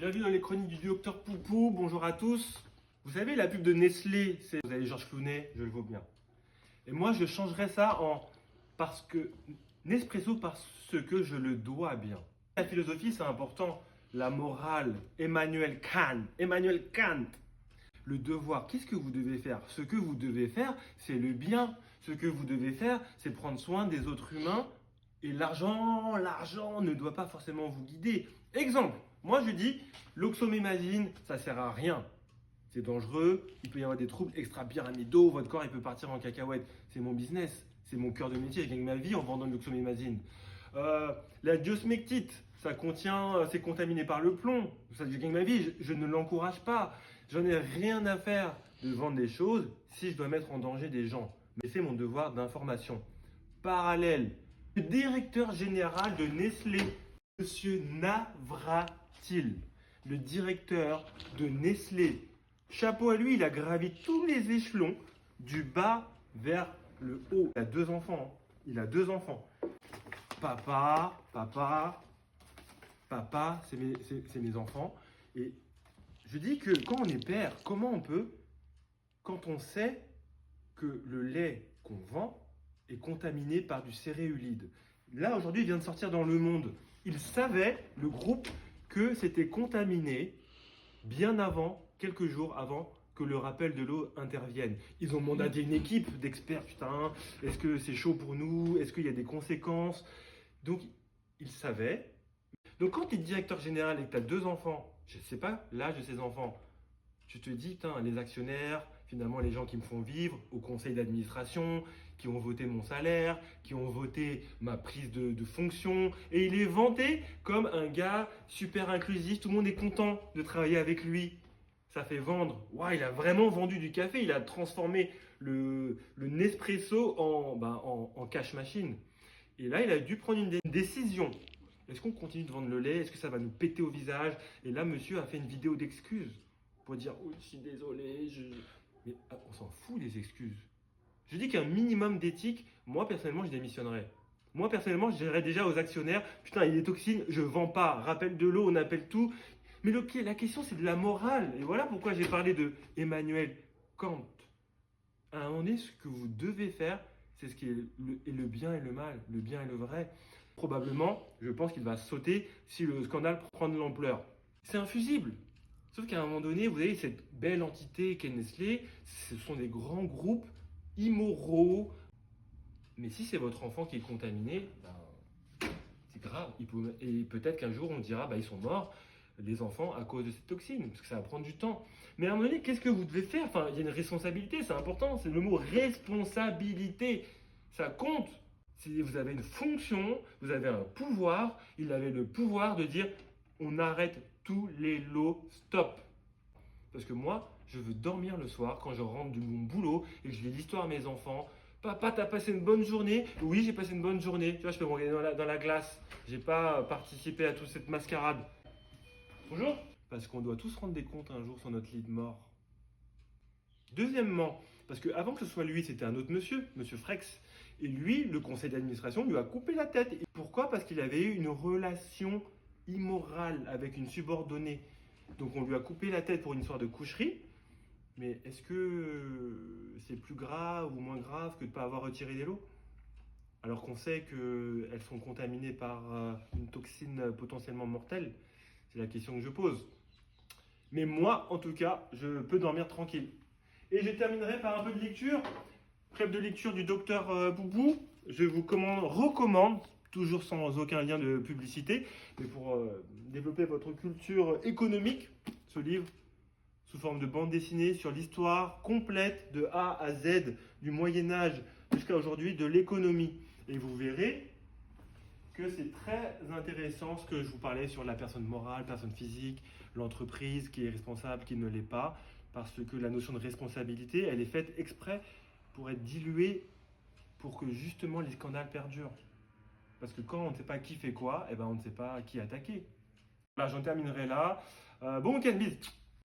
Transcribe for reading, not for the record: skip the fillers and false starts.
Bienvenue dans les chroniques du docteur Poupou, bonjour à tous. Vous savez, la pub de Nestlé, c'est vous avez Georges Clooney, je le vaux bien. Et moi, je changerais ça en parce que Nespresso parce que je le dois bien. La philosophie, c'est important. La morale, Emmanuel Kant. Emmanuel Kant. Le devoir, qu'est-ce que vous devez faire? Ce que vous devez faire, c'est le bien. Ce que vous devez faire, c'est prendre soin des autres humains. Et l'argent ne doit pas forcément vous guider. Exemple, moi je dis, l'oxomémazine, ça sert à rien. C'est dangereux, il peut y avoir des troubles extra-pyramidaux, votre corps il peut partir en cacahuète. C'est mon business, c'est mon cœur de métier, je gagne ma vie en vendant de l'oxomémazine. La diosmectite, c'est contaminé par le plomb. Ça, je gagne ma vie, je ne l'encourage pas. J'en ai rien à faire de vendre des choses si je dois mettre en danger des gens. Mais c'est mon devoir d'information. Parallèle, le directeur général de Nestlé, Monsieur Navratil, le directeur de Nestlé. Chapeau à lui, il a gravi tous les échelons du bas vers le haut. Il a deux enfants. Il a deux enfants. Papa, c'est mes enfants. Et je dis que quand on est père, comment on peut, quand on sait que le lait qu'on vend est contaminé par du céréulide. Là, aujourd'hui, il vient de sortir dans Le Monde. Il savait, le groupe, que c'était contaminé bien avant, quelques jours avant que le rappel de l'eau intervienne. Ils ont mandaté une équipe d'experts. Putain, est-ce que c'est chaud pour nous? Est-ce qu'il y a des conséquences? Donc, ils savaient. Donc, quand tu es directeur général et que tu as deux enfants, je ne sais pas l'âge de ces enfants, tu te dis, putain, les actionnaires, finalement les gens qui me font vivre au conseil d'administration, qui ont voté mon salaire, qui ont voté ma prise de fonction, et il est vanté comme un gars super inclusif, tout le monde est content de travailler avec lui. Ça fait vendre. Ouah, il a vraiment vendu du café, il a transformé le Nespresso en cash machine. Et là, il a dû prendre une décision. Est-ce qu'on continue de vendre le lait? Est-ce que ça va nous péter au visage? Et là, monsieur a fait une vidéo d'excuses pour dire « Oui, je suis désolé, Mais on s'en fout des excuses. Je dis qu'un minimum d'éthique, moi personnellement, je démissionnerais. Moi personnellement, je dirais déjà aux actionnaires « Putain, il y a des toxines, je vends pas. Rappel de l'eau, on appelle tout. » Mais la question, c'est de la morale. Et voilà pourquoi j'ai parlé de Emmanuel Kant. À un moment donné, ce que vous devez faire, c'est ce qui est le bien et le mal, le bien et le vrai. Probablement, je pense qu'il va sauter si le scandale prend de l'ampleur. C'est infusible. Sauf qu'à un moment donné, vous avez cette belle entité qu'est Nestlé, ce sont des grands groupes immoraux. Mais si c'est votre enfant qui est contaminé, c'est grave. Et peut-être qu'un jour on dira, ils sont morts, les enfants, à cause de cette toxine, parce que ça va prendre du temps. Mais à un moment donné, qu'est-ce que vous devez faire? Enfin, il y a une responsabilité, c'est important, c'est le mot responsabilité. Ça compte. Si vous avez une fonction, vous avez un pouvoir, il avait le pouvoir de dire, on arrête tous les lots, stop. Parce que moi, je veux dormir le soir quand je rentre de mon boulot et que je lis l'histoire à mes enfants. Papa, t'as passé une bonne journée? Oui, j'ai passé une bonne journée. Tu vois, je peux me regarder dans la glace. J'ai pas participé à toute cette mascarade. Bonjour. Parce qu'on doit tous rendre des comptes un jour sur notre lit de mort. Deuxièmement, parce qu'avant que ce soit lui, c'était un autre monsieur, monsieur Frex. Et lui, le conseil d'administration lui a coupé la tête. Et pourquoi? Parce qu'il avait eu une relation immorale avec une subordonnée. Donc on lui a coupé la tête pour une histoire de coucherie. Mais est-ce que c'est plus grave ou moins grave que de ne pas avoir retiré des lots? Alors qu'on sait qu'elles sont contaminées par une toxine potentiellement mortelle. C'est la question que je pose. Mais moi, en tout cas, je peux dormir tranquille. Et je terminerai par un peu de lecture. Club de lecture du docteur Boubou. Je vous recommande, toujours sans aucun lien de publicité, mais pour développer votre culture économique, ce livre sous forme de bande dessinée sur l'histoire complète de A à Z du Moyen-Âge jusqu'à aujourd'hui de l'économie. Et vous verrez que c'est très intéressant ce que je vous parlais sur la personne morale, personne physique, l'entreprise qui est responsable, qui ne l'est pas, parce que la notion de responsabilité, elle est faite exprès pour être diluée pour que justement les scandales perdurent. Parce que quand on ne sait pas qui fait quoi, on ne sait pas qui attaquer. Voilà, j'en terminerai là. Bon week-end, bis.